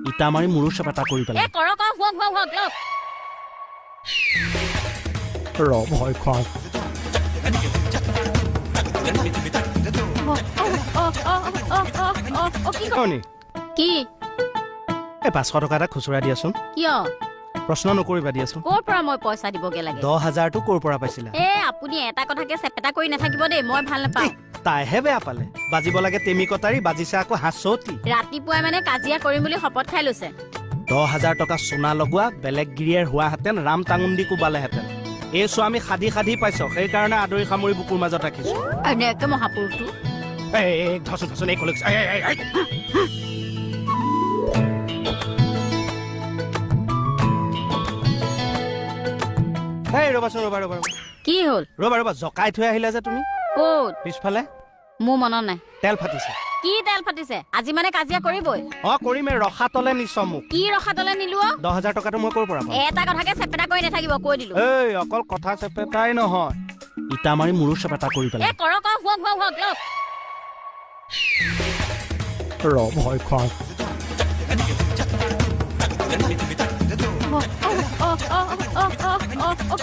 ইটা মাৰি মোৰো চেপেটা কৰি পেলাই ৰ ভয় খোৱা কি এই 500 টকা এটা খুচুৰা দিয়াচোন কিয় প্ৰশ্ন নকৰিবা দিয়াচোন ক'ৰ পৰা মই পইচা দিবগে লাগে 10,000টো ক'ৰ পৰা পাইছিলা আপুনি এটা কথাকে চেপেটা কৰি নাথাকিব দেই মই ভাল নাপাওঁ তাইহে বেয়া পালে বাজিব লাগে টেমি কটাৰী বাজিছে আকৌ হাঁচতি ৰাতিপুৱাই মানে কাজিয়া কৰিম বুলি শপত খাই লৈছে 10,000 টকা সোণা লগোৱা বেলেগ গিৰিয়েৰ হোৱাহেঁতেন ৰাম টাঙুন্দি কোবালেহেঁতেন এই ছোৱামী খাদি পাইছ সেইকাৰণে আদৰি সামৰি বুকুৰ মাজত ৰাখিছো এনেকে মহাপুৰুষটো ধচোন এই কলেজ ৰবাচোন ৰবা কি হ'ল ৰবা জকাই থৈ আহিলা যে তুমি ক'ত পিছফালে মোৰ মনত নাই তেল ফাটিছে কি তেল ফাটিছে আজি মানে কাজিয়া কৰিবই কৰিমে ৰখা তলে নিছ মোক কি ৰখা তলে নিলো 10,000 টকাটো মই ক'ৰ পৰা পাম এটা কথাকে চেপেটা কৰি নাথাকিব কৈ দিলো অকল কথা চেপেটাই নহয় ইটা মাৰি মোৰো চেপেটা কৰি পেলাই ৰ ভয় খোৱা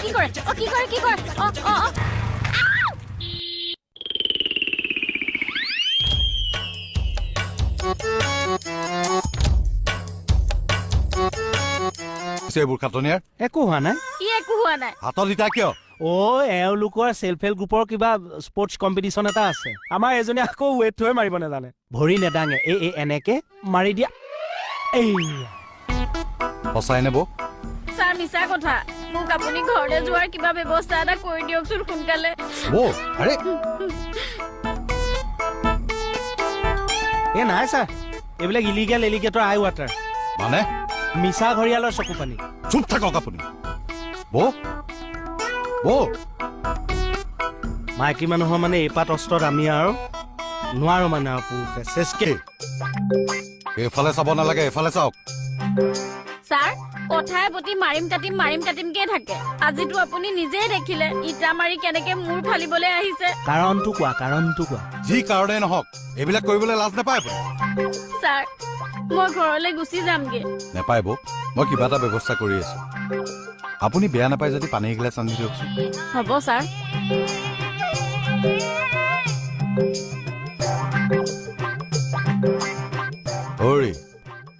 কি কৰে এইবোৰ খাটনিয়াৰ একো হোৱা নাই হাতত ইটা কিয় এওঁলোকৰ চেল্ফ হেল্প গ্ৰুপৰ কিবা স্পৰ্টছ কম্পিটিশ্যন এটা আছে আমাৰ এজনী আকৌ ৱেট থৈ মাৰিব নাজানে ভৰি নেদাঙে এনেকে মাৰি দিয়া সঁচাই নেব ছাৰ মিছা কথা মোক আপুনি ঘৰলৈ যোৱাৰ কিবা ব্যৱস্থা এটা কৰি দিয়কচোন সোনকালে আৰে নাই ছাৰ এইবিলাক ইলিগেল এলিগেটৰ আই ৱাটাৰ মানে মিছা ঘৰিয়ালৰ চকু পানী চুপ থাকক আপুনি মাইকী মানুহৰ মানে এইপাত অস্ত্ৰত আমি আৰু নোৱাৰো মানে আৰু পুৰুষে চেচকে এইফালে চাব নালাগে এইফালে চাওক ছাৰ কথাই প্ৰতি মাৰিম কাটিমকে থাকে আজিতো আপুনি নিজেই দেখিলে ইটা মাৰি কেনেকে মূৰ ফালিবলৈ আহিছে কাৰণটো কোৱা যি কাৰণেই নহওক এইবিলাক কৰিবলৈ লাজ নাপায় আপুনি ছাৰ মই ঘৰলৈ গুচি যামগে নেপায় মই কিবা এটা ব্যৱস্থা কৰি আছো আপুনি বেয়া নাপায় যদি পানী এগিলাচ আনি দিয়কচোন হ'ব ছাৰ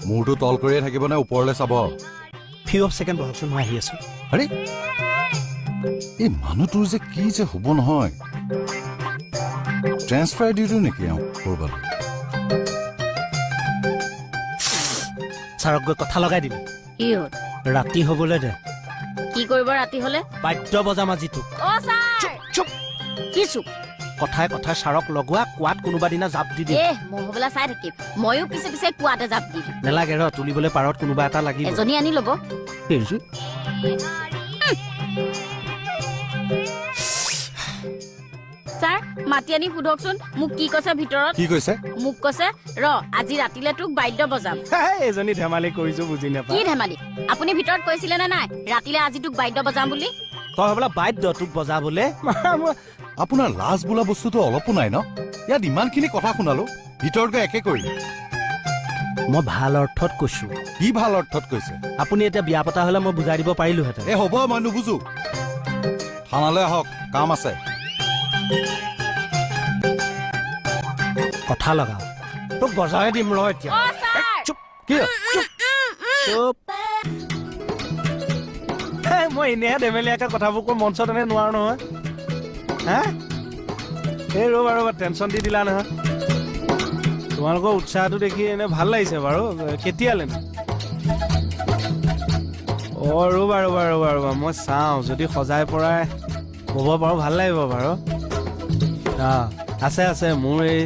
মূৰটো তল কৰিয়ে থাকিব নে ওপৰলৈ চাব ফিউ অফ ছেকেণ্ড বহকচোন মই আহি আছো আৰে এই মানুহটোৰ যে কি যে হ'ব নহয় ট্ৰেন্সফাৰ দি দিওঁ নেকি কৰবালৈ ছাৰক গৈ কথা লগাই দিবি কি হ'ল ৰাতি হবলৈ দে কি কৰিব ৰাতি হলে বাদ্য বজাম আজিটো চুপ কি চুপ কথাই ছাৰক লগোৱা কোৱাত কোনোবা দিনা জাপ দি দিম মই হবলা চাই থাকিম ময়ো পিছে কোৱাতে জাপ দি দিম নেলাগে তুলিবলৈ পাৰত কোনোবা এটা লাগিব এজনী আনি ল'ব ছাৰ মাতি আনি সোধকচোন মোক কি কৈছে ভিতৰত কি কৈছে মোক কৈছে আজি ৰাতিলে তোক বাদ্য বজাম এজনী ধেমালি কৰিছো বুজি নাপায় কি ধেমালি আপুনি ভিতৰত কৈছিলে নে নাই ৰাতিলে আজি তোক বাদ্য বজাম বুলি তই হবলা বাদ্য তোক বজাবলে আপোনাৰ লাজ বোলা বস্তুটো অলপো নাই ন ইয়াত ইমানখিনি কথা শুনালো ভিতৰত গৈ একে কৰিলে মই ভাল অৰ্থত কৈছো কি ভাল অৰ্থত কৈছে আপুনি এতিয়া বিয়া পতা হলে মই বুজাই দিব পাৰিলোহেঁতেন হ'ব মই নুবুজো থানালৈ আহক কাম আছে কথা লগাও তোক বজাই দিম এতিয়া মই এনেহে ধেমেলীয়াকে কথাবোৰ কৈ মঞ্চত এনে নোৱাৰো নহয় এই ৰ'বা টেনচন দি দিলা নহয় তোমালোকৰ উৎসাহটো দেখি এনে ভাল লাগিছে বাৰু কেতিয়ালে ৰ'বা মই চাওঁ যদি সজাই পৰাই ক'ব পাৰো ভাল লাগিব বাৰু আছে মোৰ এই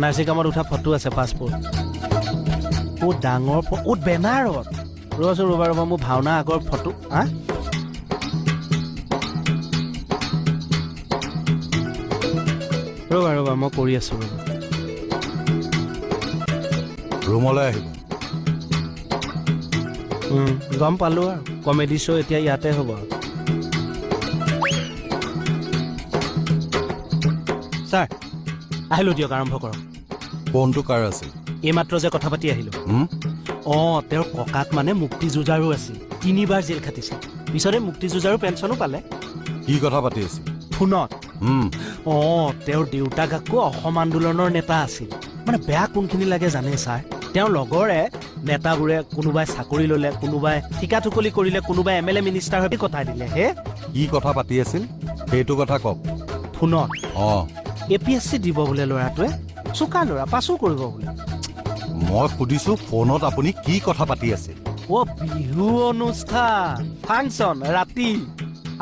NRC কামত উঠা ফটো আছে পাছপৰ্ট ডাঙৰ বেনাৰত ৰ'বা মোৰ ভাওনা আগৰ ফটো ৰ'বা মই কৰি আছো ৰুমলৈ আহিব গম পালো আৰু কমেডি শ্ব' এতিয়া ইয়াতে হ'ব আৰু ছাৰ আহিলো দিয়ক আৰম্ভ কৰক ফোনটো কাৰ আছিল এইমাত্ৰ যে কথা পাতি আহিলো তেওঁৰ ককাক মানে মুক্তি যুঁজাৰো আছিল 3 বাৰ জেল খাটিছে পিছতে মুক্তি যুঁজাৰো পেঞ্চনো পালে কি কথা পাতি আছিল ফোনত হুম তেওঁৰ দেউতাক আকৌ অসম আন্দোলনৰ নেতা আছিল মানে বেয়া কোনখিনি লাগে জানে ছাৰ তেওঁৰ লগৰে নেতাবোৰে কোনোবাই চাকৰি ল'লে কোনোবাই ঠিকা ঠুকলি কৰিলে কোনোবাই MLA মিনিষ্টাৰ হৈ কটাই দিলে হে কি কথা পাতি আছিল সেইটো কথা কওক ফোনত অ APSC দিব বোলে ল'ৰাটোৱে চোকা ল'ৰা পাছো কৰিব বোলে মই সুধিছো ফোনত আপুনি কি কথা পাতি আছিল বিহু অনুষ্ঠান ফাংচন ৰাতি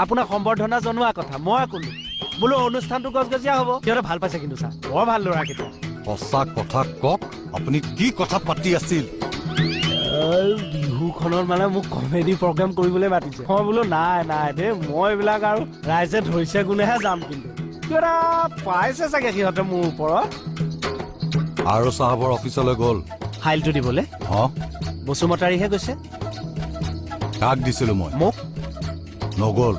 আপোনাক সম্বৰ্ধনা জনোৱা কথা মই ক'লো বোলো অনুষ্ঠানটো গজগজীয়া হ'ব সিহঁতে ভাল পাইছে কিন্তু ছাৰ বৰ ভাল ল'ৰা কেইটা সঁচা কথা কওক আপুনি কি কথা পাতি আছিল বিহুখনত মানে মোক কমেডি প্ৰগ্ৰাম কৰিবলৈ মাতিছে মই বোলো নাই নাই দেই মই এইবিলাক আৰু ৰাইজে ধৰিছে গুণেহে যাম কিন্তু কিবা পাইছে চাগে সিহঁতে মোৰ ওপৰত আৰু চাহাবৰ অফিচলৈ গ'ল ফাইলটো দিবলৈ অ বসুমতাৰীহে গৈছে কাক দিছিলো মই মোক নগ'ল